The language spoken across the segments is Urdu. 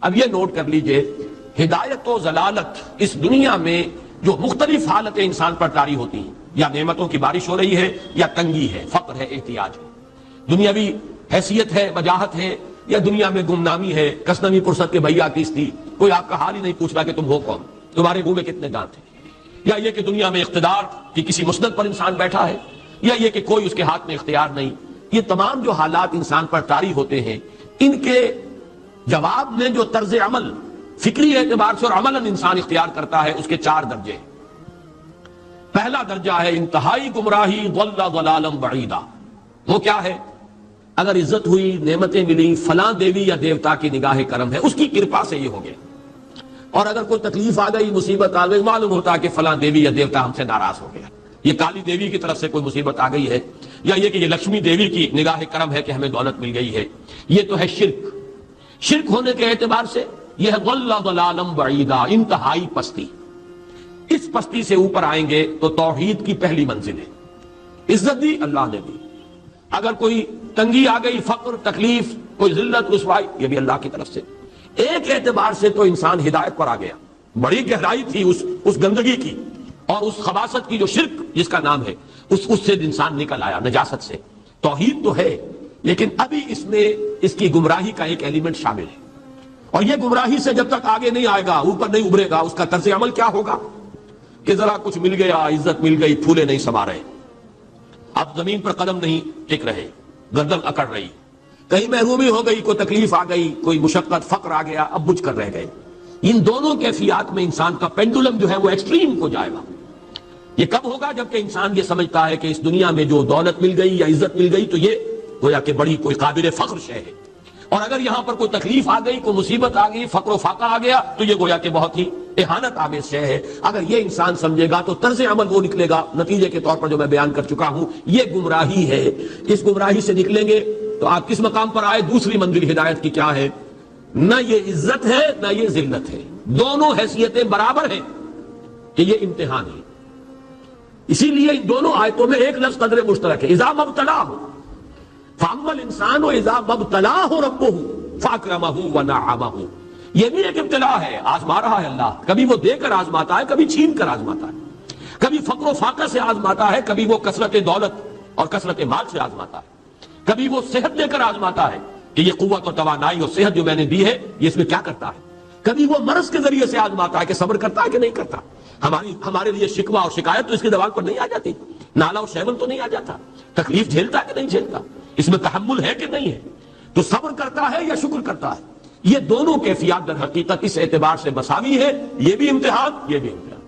اب یہ نوٹ کر لیجئے، ہدایت و ضلالت اس دنیا میں جو مختلف حالتیں انسان پر طاری ہوتی ہیں، یا نعمتوں کی بارش ہو رہی ہے، یا تنگی ہے، فقر ہے، احتیاج ہے، دنیاوی حیثیت ہے، وجاہت ہے، یا دنیا میں گمنامی ہے، کسنوی پرست کے بھیا کس تھی، کوئی آپ کا حال ہی نہیں پوچھ رہا کہ تم ہو کون، تمہارے منہ میں کتنے دانت ہیں، یا یہ کہ دنیا میں اقتدار کی کسی مسند پر انسان بیٹھا ہے، یا یہ کہ کوئی اس کے ہاتھ میں اختیار نہیں۔ یہ تمام جو حالات انسان پر طاری ہوتے ہیں، ان کے جواب میں جو طرز عمل فکری اعتبار سے اور عملاً انسان اختیار کرتا ہے، اس کے 4 درجے ہیں۔ پہلا درجہ ہے انتہائی گمراہی، ضل ضلالا بعیدا۔ وہ کیا ہے؟ اگر عزت ہوئی، نعمتیں ملی، فلاں دیوی یا دیوتا کی نگاہ کرم ہے، اس کی کرپا سے یہ ہو گیا، اور اگر کوئی تکلیف آ گئی، مصیبت آ گئی، معلوم ہوتا ہے کہ فلاں دیوی یا دیوتا ہم سے ناراض ہو گیا، یہ کالی دیوی کی طرف سے کوئی مصیبت آ گئی ہے، یا یہ کہ یہ لکشمی دیوی کی نگاہ کرم ہے کہ ہمیں دولت مل گئی ہے۔ یہ تو ہے شرک۔ شرک ہونے کے اعتبار سے یہ ہے ضل ضلالا بعیدا، انتہائی پستی۔ اس پستی سے اوپر آئیں گے تو توحید کی پہلی منزل ہے۔ عزت دی اللہ نے دی، اگر کوئی تنگی آ گئی، فقر، تکلیف، کوئی ذلت، رسوائی، یہ بھی اللہ کی طرف سے۔ ایک اعتبار سے تو انسان ہدایت پر آ گیا، بڑی گہرائی تھی اس گندگی کی اور اس خباثت کی جو شرک جس کا نام ہے، اس سے انسان نکل آیا، نجاست سے۔ توحید تو ہے، لیکن ابھی اس میں اس کی گمراہی کا ایک ایلیمنٹ شامل ہے، اور یہ گمراہی سے جب تک آگے نہیں آئے گا، اوپر نہیں ابھرے گا، اس کا طرز عمل کیا ہوگا کہ ذرا کچھ مل گیا، عزت مل گئی، پھولے نہیں سما رہے، اب زمین پر قدم نہیں ٹک رہے، گردن اکڑ رہی، کہیں محرومی ہو گئی، کوئی تکلیف آ گئی، کوئی مشقت، فقر آ گیا، اب بجھ کر رہ گئے۔ ان دونوں کیفیات میں انسان کا پینڈولم جو ہے وہ ایکسٹریم کو جائے گا۔ یہ کب ہوگا؟ جبکہ انسان یہ سمجھتا ہے کہ اس دنیا میں جو دولت مل گئی یا عزت مل گئی تو یہ گویا کہ بڑی کوئی قابل فخر شے ہے، اور اگر یہاں پر کوئی تکلیف آ گئی، کوئی مصیبت آ گئی، فقر و فاقہ آ گیا تو یہ گویا کہ بہت ہی اہانت آمیز شے ہے۔ اگر یہ انسان سمجھے گا تو طرز عمل وہ نکلے گا نتیجے کے طور پر جو میں بیان کر چکا ہوں، یہ گمراہی ہے۔ اس گمراہی سے نکلیں گے تو آپ کس مقام پر آئے؟ دوسری منزل ہدایت کی کیا ہے؟ نہ یہ عزت ہے نہ یہ ذلت ہے، دونوں حیثیتیں برابر ہیں کہ یہ امتحان ہے۔ اسی لیے ان دونوں آیتوں میں ایک لفظ قدر مشترک ہے، اذا مبتلاہ فاما الانسان اذا مبتلاہ ربہ فاکرمہ ونعمہ۔ یہ بھی ایک ابتلا ہے، آزما رہا ہے اللہ، کبھی وہ دے کر آزماتا ہے، کبھی چھین کر آزماتا ہے، کبھی فقر و فاقہ سے آزماتا ہے، کبھی وہ کثرت دولت اور کثرت مال سے آزماتا ہے، کبھی وہ صحت دے کر آزماتا ہے کہ یہ قوت اور توانائی اور صحت جو میں نے دی ہے یہ اس میں کیا کرتا ہے، کبھی وہ مرض کے ذریعے سے آزماتا ہے کہ صبر کرتا ہے کہ نہیں کرتا۔ ہمارے لیے شکوہ اور شکایت تو اس کی زبان پر نہیں آ جاتی، نالا اور شیون تو نہیں آ جاتا، تکلیف جھیلتا ہے کہ نہیں جھیلتا، اس میں تحمل ہے کہ نہیں ہے، تو صبر کرتا ہے یا شکر کرتا ہے۔ یہ دونوں کیفیات در حقیقت اس اعتبار سے مساوی ہے، یہ بھی امتحان، یہ بھی امتحان۔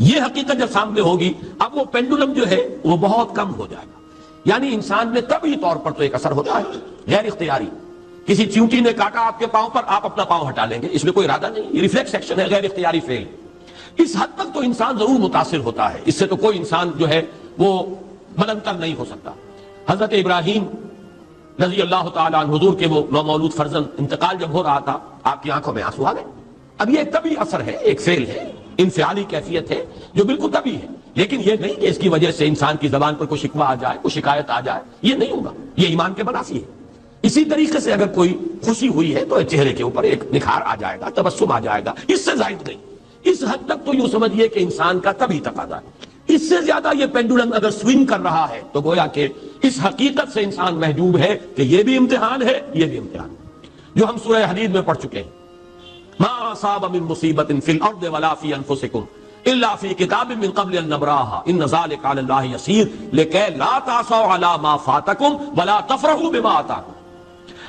یہ حقیقت جب سامنے ہوگی اب وہ پینڈولم جو ہے وہ بہت کم ہو جائے گا، یعنی انسان میں طبعی طور پر تو ایک اثر ہوتا ہے غیر اختیاری، کسی چیونٹی نے کاٹا آپ کے پاؤں پر، آپ اپنا پاؤں ہٹا لیں گے، اس میں کوئی ارادہ نہیں، یہ ریفلیکس ایکشن ہے، غیر اختیاری فعل۔ اس حد تک تو انسان ضرور متاثر ہوتا ہے، اس سے تو کوئی انسان جو ہے وہ ملنتر نہیں ہو سکتا۔ حضرت ابراہیم رضی اللہ تعالیٰ عنہ، حضور کے وہ نومولود فرزند، انتقال جب ہو رہا تھا آپ کی آنکھوں میں آنسو آ گئے۔ اب یہ ایک طبعی اثر ہے، ایک فعل ہے، انفعالی کیفیت ہے جو بالکل طبعی ہے، لیکن یہ نہیں کہ اس کی وجہ سے انسان کی زبان پر کوئی شکوہ آ جائے، کوئی شکایت آ جائے، یہ نہیں ہوگا، یہ ایمان کے منافی ہے۔ اسی طریقے سے اگر کوئی خوشی ہوئی ہے تو چہرے کے اوپر ایک نکھار آ جائے گا، تبسم آ جائے گا، اس سے زائد نہیں۔ اس حد تک تو یوں سمجھیے کہ انسان کا طبعی تقاضا ہے۔ اس سے زیادہ یہ پینڈولم اگر سوئنگ کر رہا ہے تو گویا کہ اس حقیقت سے انسان محجوب ہے کہ یہ بھی امتحان ہے، یہ بھی امتحان ہے، جو ہم سورہ حدید میں پڑھ چکے ہیں۔ ما اصاب من مصیبت فی الارض ولا فی انفسکم الا فی کتاب من قبل ان نبراها ان ذلک علی اللہ یسیر لکی لا تعصوا علی ما فاتکم ولا تفرحوا بما آتاکم۔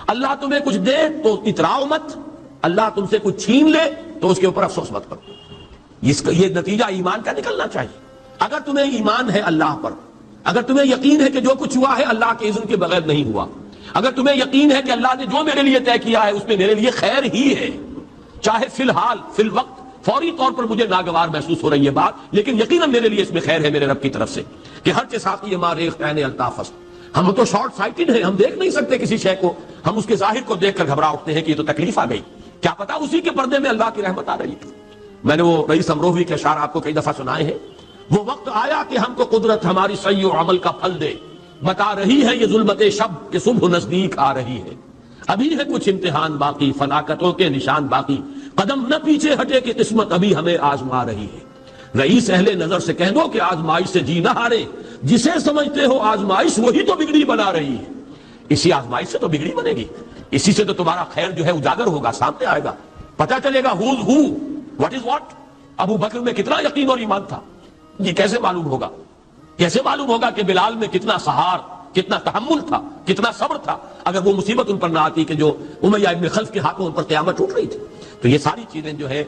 اللہ تمہیں کچھ دے تو اتراؤ مت، اللہ تم سے کچھ چھین لے تو اس کے اوپر افسوس مت کرو۔ یہ نتیجہ ایمان کا نکلنا چاہیے۔ اگر تمہیں ایمان ہے اللہ پر، اگر تمہیں یقین ہے کہ جو کچھ ہوا ہے اللہ کے اذن کے بغیر نہیں ہوا، اگر تمہیں یقین ہے کہ اللہ نے جو میرے لیے طے کیا ہے اس میں میرے لیے خیر ہی ہے، چاہے فی الحال فی الوقت فوری طور پر مجھے ناگوار محسوس ہو رہی ہے بات، لیکن یقیناً میرے لیے اس میں خیر ہے میرے رب کی طرف سے، کہ ہر کے ساتھ یہ ماریخ عین الطاف۔ ہم تو شارٹ سائٹڈ ہیں، ہم دیکھ نہیں سکتے کسی شے کو، ہم اس کے ظاہر کو دیکھ کر گھبرا اٹھتے ہیں کہ یہ تو تکلیف آ گئی، کیا پتا اسی کے پردے میں اللہ کی رحمت آ رہی ہے۔ میں نے وہ رئیس امروہوی کے اشعار آپ کو کئی دفعہ سنائے ہیں۔ وہ وقت آیا کہ ہم کو قدرت ہماری سعی و عمل کا پھل دے، بتا رہی ہے یہ ظلمت شب کہ صبح نزدیک آ رہی ہے۔ ابھی ہے کچھ امتحان باقی، فلاکتوں کے نشان باقی، قدم نہ پیچھے ہٹے کہ قسمت ابھی ہمیں آزما رہی ہے۔ رئیس اہل نظر سے کہہ دو کہ آزمائش سے جی نہ ہارے، جسے سمجھتے ہو آزمائش وہی تو بگڑی بنا رہی ہے۔ اسی آزمائش سے تو بگڑی بنے گی، اسی سے تو تمہارا خیر جو ہے اجاگر ہوگا، سامنے آئے گا، پتہ چلے گا who's who, what is what۔ ابو بکر میں کتنا یقین اور ایمان تھا، یہ کیسے معلوم ہوگا؟ کیسے معلوم ہوگا کہ بلال میں کتنا سہار، کتنا تحمل تھا، کتنا صبر تھا، اگر وہ مصیبت ان پر نہ آتی کہ جو امیہ ابن خلف کے ہاتھوں ان پر قیامت ٹوٹ رہی تھی۔ تو یہ ساری چیزیں جو ہے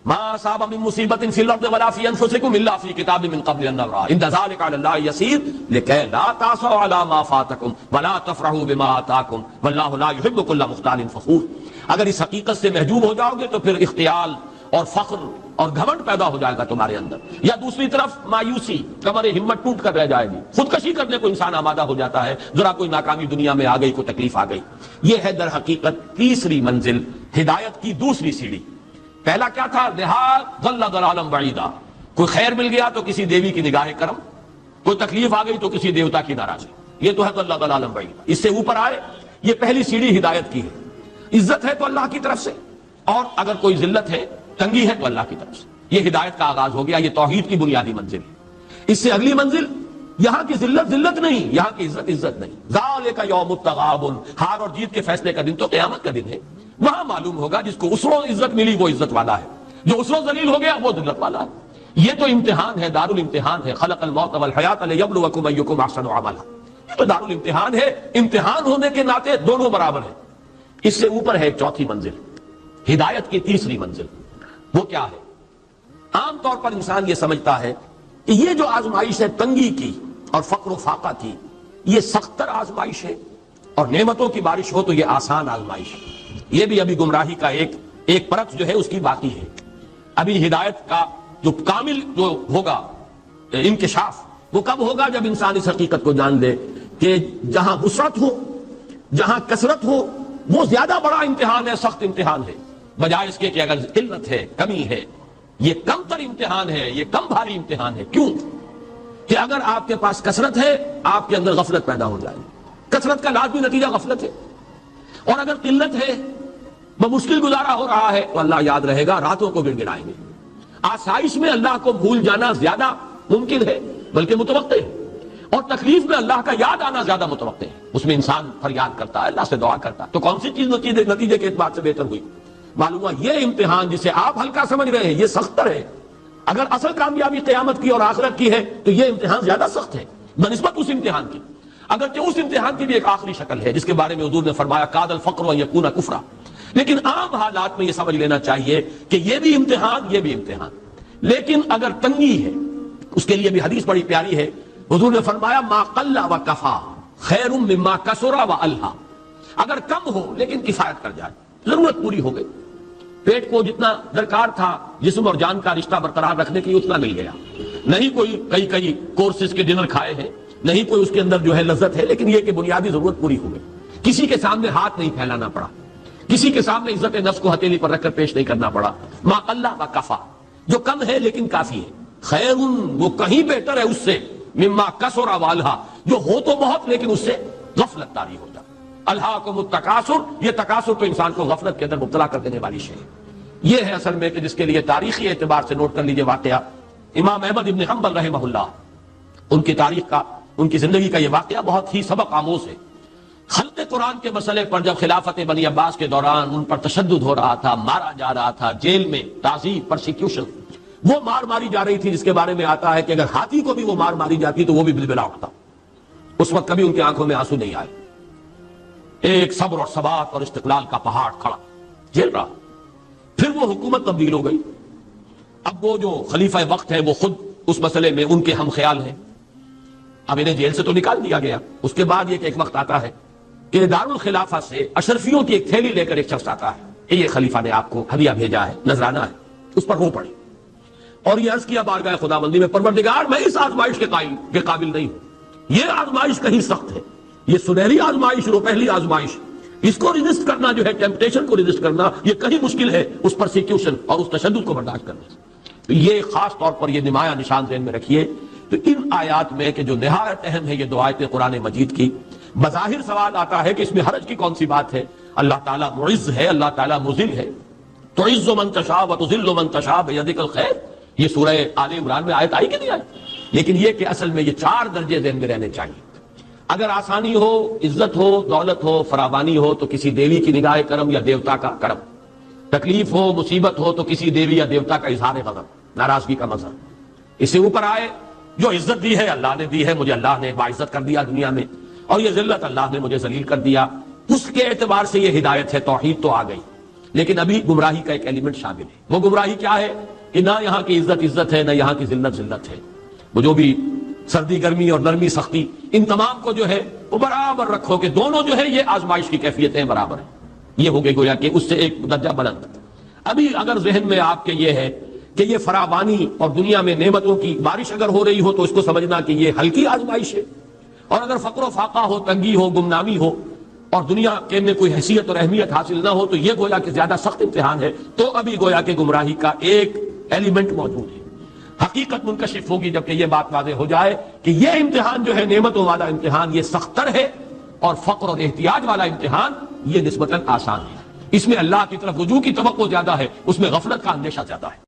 ما اصاب من مصیبت فی الارض ولا فی انفسکم الا فی کتاب من قبل ان نبرأ ان ذلک علی اللہ یسیر لکی لا تعصوا علی ما فاتکم ولا تفرحوا بما آتاکم واللہ لا یحب کل مختال فخور۔ اگر اس حقیقت سے محجوب ہو جاؤ گے تو پھر اختیال اور فخر اور گھمنڈ پیدا ہو جائے گا تمہارے اندر، یا دوسری طرف مایوسی، کمر ہمت ٹوٹ کر رہ جائے گی، خودکشی کرنے کو انسان آمادہ ہو جاتا ہے، ذرا کوئی ناکامی دنیا میں آ گئی، کوئی تکلیف آ گئی۔ یہ ہے در حقیقت تیسری منزل، ہدایت کی دوسری سیڑھی۔ پہلا کیا تھا؟ دیہات ضل ضلالا بعیدا، کوئی خیر مل گیا تو کسی دیوی کی نگاہ کرم، کوئی تکلیف آ گئی تو کسی دیوتا کی ناراضی، یہ تو ہے ضل ضلالا بعیدا۔ اس سے اوپر آئے، یہ پہلی سیڑھی ہدایت کی ہے۔ عزت ہے تو اللہ کی طرف سے، اور اگر کوئی ذلت ہے، تنگی ہے تو اللہ کی طرف سے۔ یہ ہدایت کا آغاز ہو گیا، یہ توحید کی بنیادی منزل ہے۔ اس سے اگلی منزل، یہاں کی ذلت ذلت نہیں، یہاں کی عزت عزت نہیں۔ ذالک یوم التغابن، ہار اور جیت کے فیصلے کا دن تو قیامت کا دن ہے۔ وہاں معلوم ہوگا جس کو اسروں عزت ملی وہ عزت والا ہے، جو اسروں ذلیل ہو گیا وہ ذلت والا ہے۔ یہ تو امتحان ہے، دارالامتحان ہے۔ خلق الموت والحیات لیبلوکم ایکم احسن عملا، یہ تو دارالامتحان ہے۔ امتحان ہونے کے ناطے دونوں برابر ہیں۔ اس سے اوپر ہے ایک چوتھی منزل، ہدایت کی تیسری منزل۔ وہ کیا ہے؟ عام طور پر انسان یہ سمجھتا ہے کہ یہ جو آزمائش ہے تنگی کی اور فقر و فاقہ کی، یہ سخت تر آزمائش ہے، اور نعمتوں کی بارش ہو تو یہ آسان آزمائش ہے۔ یہ بھی ابھی گمراہی کا ایک پرت جو ہے اس کی باقی ہے۔ ابھی ہدایت کا جو کامل جو ہوگا انکشاف، وہ کب ہوگا؟ جب انسان اس حقیقت کو جان لے کہ جہاں وسعت ہو، جہاں کثرت ہو، وہ زیادہ بڑا امتحان ہے، سخت امتحان ہے، بجائے اس کے کہ اگر قلت ہے، کمی ہے، یہ کم تر امتحان ہے، یہ کم بھاری امتحان ہے۔ کیوں؟ کہ اگر آپ کے پاس کثرت ہے، آپ کے اندر غفلت پیدا ہو جائے گی، کثرت کا لازمی نتیجہ غفلت ہے۔ اور اگر قلت ہے، بمشکل گزارا ہو رہا ہے، تو اللہ یاد رہے گا، راتوں کو گڑ گڑائیں گے۔ آسائش میں اللہ کو بھول جانا زیادہ ممکن ہے، بلکہ متوقع ہے، اور تکلیف میں اللہ کا یاد آنا زیادہ متوقع ہے۔ اس میں انسان فریاد کرتا ہے، اللہ سے دعا کرتا ہے، تو کون سی چیز نتیجے کے اعتبار سے بہتر ہوئی؟ معلوم ہوا یہ امتحان جسے آپ ہلکا سمجھ رہے ہیں یہ سخت تر ہے۔ اگر اصل کامیابی قیامت کی اور آخرت کی ہے تو یہ امتحان زیادہ سخت ہے بنسبت اس امتحان کی، اگرچہ اس امتحان کی بھی ایک آخری شکل ہے جس کے بارے میں حضور نے فرمایا کاد الفقر ان یکون کفرا۔ لیکن عام حالات میں یہ سمجھ لینا چاہیے کہ یہ بھی امتحان، یہ بھی امتحان۔ لیکن اگر تنگی ہے، اس کے لیے بھی حدیث بڑی پیاری ہے، حضور نے فرمایا ما قل و کفا خیر مما کثر و الہا۔ اگر کم ہو لیکن کفایت کر جائے، ضرورت پوری ہو گئی، پیٹ کو جتنا درکار تھا جسم اور جان کا رشتہ برقرار رکھنے کے لیے اتنا مل گیا، نہیں کوئی کئی کورسز کے ڈنر کھائے ہیں، نہیں کوئی اس کے اندر جو ہے لذت ہے، لیکن یہ کہ بنیادی ضرورت پوری ہو گئی، کسی کے سامنے ہاتھ نہیں پھیلانا پڑا، کسی کے سامنے عزت نفس کو ہتھیلی پر رکھ کر پیش نہیں کرنا پڑا۔ ما قل و کفا، جو کم ہے لیکن کافی ہے، خیر وہ کہیں بہتر ہے اس سے مما کثر و الہا، جو ہو تو بہت لیکن اس سے غفلت طاری ہوتا۔ الہاکم التکاثر، یہ تکاثر تو انسان کو غفلت کے اندر مبتلا کر دینے والی شے ہے۔ یہ ہے اصل میں کہ جس کے لیے تاریخی اعتبار سے نوٹ کر لیجئے واقعہ امام احمد ابن حنبل رحمہ اللہ، ان کی تاریخ کا، ان کی زندگی کا یہ واقعہ بہت ہی سبق آموز ہے۔ خلق قرآن کے مسئلے پر جب خلافت بنی عباس کے دوران ان پر تشدد ہو رہا تھا، مارا جا رہا تھا، جیل میں تعذیب، پرسیکیوشن، وہ مار ماری جا رہی تھی جس کے بارے میں آتا ہے کہ اگر ہاتھی کو بھی وہ مار ماری جاتی تو وہ بھی بلبلا اٹھتا۔ اس وقت کبھی ان کی آنکھوں میں آنسو نہیں آئے، ایک صبر اور ثبات اور استقلال کا پہاڑ کھڑا جھیل رہا۔ پھر وہ حکومت تبدیل ہو گئی، اب وہ جو خلیفہ وقت ہے وہ خود اس مسئلے میں ان کے ہم خیال ہیں، اب انہیں جیل سے تو نکال دیا گیا۔ اس کے بعد یہ کہ ایک وقت آتا ہے کہ دارالخلافہ سے اشرفیوں کی ایک تھیلی لے کر ایک شخص آتا ہے کہ یہ خلیفہ نے آپ کو ہدیہ بھیجا ہے، نذرانہ ہے، اس پر رو پڑے اور یہ عرض کیا بارگاہ خداوندی میں، پروردگار میں اس آزمائش کے قابل نہیں ہوں، یہ آزمائش کہیں سخت ہے، یہ سنہری آزمائش، رو پہلی آزمائش، اس کو ریزسٹ کرنا جو ہے، ٹیمپٹیشن کو ریزسٹ کرنا، یہ کہیں مشکل ہے اس پرسیکیوشن اور اس تشدد کو برداشت کرنے سے۔ تو یہ خاص طور پر یہ نمایاں نشان ذہن میں رکھیے۔ تو ان آیات میں کہ جو نہایت اہم ہے یہ دو آیتیں قرآن مجید کی، بظاہر سوال آتا ہے کہ اس میں حرج کی کون سی بات ہے؟ اللہ تعالیٰ معز ہے، اللہ تعالیٰ مذل ہے. تعز من تشاء وتذل من تشاء بیدک الخیر، یہ سورہ آل عمران میں آیت آئی کہ نہیں آئی؟ لیکن یہ کہ اصل میں یہ 4 درجے ذہن میں رہنے چاہیے. اگر آسانی ہو، عزت ہو، دولت ہو، فراوانی ہو تو کسی دیوی کی نگاہ کرم یا دیوتا کا کرم. تکلیف ہو، مصیبت ہو تو کسی دیوی یا دیوتا کا اظہار غضب، ناراضگی کا مظہر. اس سے اوپر آئے جو عزت دی ہے اللہ نے دی ہے، مجھے اللہ نے باعزت کر دیا دنیا میں، اور یہ ذلت اللہ نے مجھے ذلیل کر دیا، اس کے اعتبار سے یہ ہدایت ہے. توحید تو آ گئی، لیکن ابھی گمراہی کا ایک ایلیمنٹ شامل ہے. وہ گمراہی کیا ہے کہ نہ یہاں کی عزت ہے، نہ یہاں کی ذلت ہے. وہ جو بھی سردی گرمی اور نرمی سختی، ان تمام کو جو ہے وہ برابر رکھو کہ دونوں جو ہے یہ آزمائش کی کیفیتیں برابر ہیں. یہ ہو گئی گویا کہ اس سے ایک درجہ بلند. ابھی اگر ذہن میں آپ کے یہ ہے کہ یہ فراوانی اور دنیا میں نعمتوں کی بارش اگر ہو رہی ہو تو اس کو سمجھنا کہ یہ ہلکی آزمائش ہے، اور اگر فقر و فاقہ ہو، تنگی ہو، گمنامی ہو، اور دنیا کے میں کوئی حیثیت اور اہمیت حاصل نہ ہو تو یہ گویا کہ زیادہ سخت امتحان ہے. تو ابھی گویا کہ گمراہی کا ایک ایلیمنٹ موجود ہے. حقیقت منکشف ہوگی جبکہ یہ بات واضح ہو جائے کہ یہ امتحان جو ہے نعمتوں والا امتحان یہ سخت تر ہے، اور فقر اور احتیاج والا امتحان یہ نسبتاً آسان ہے. اس میں اللہ کی طرف رجوع کی توقع زیادہ ہے، اس میں غفلت کا اندیشہ زیادہ ہے.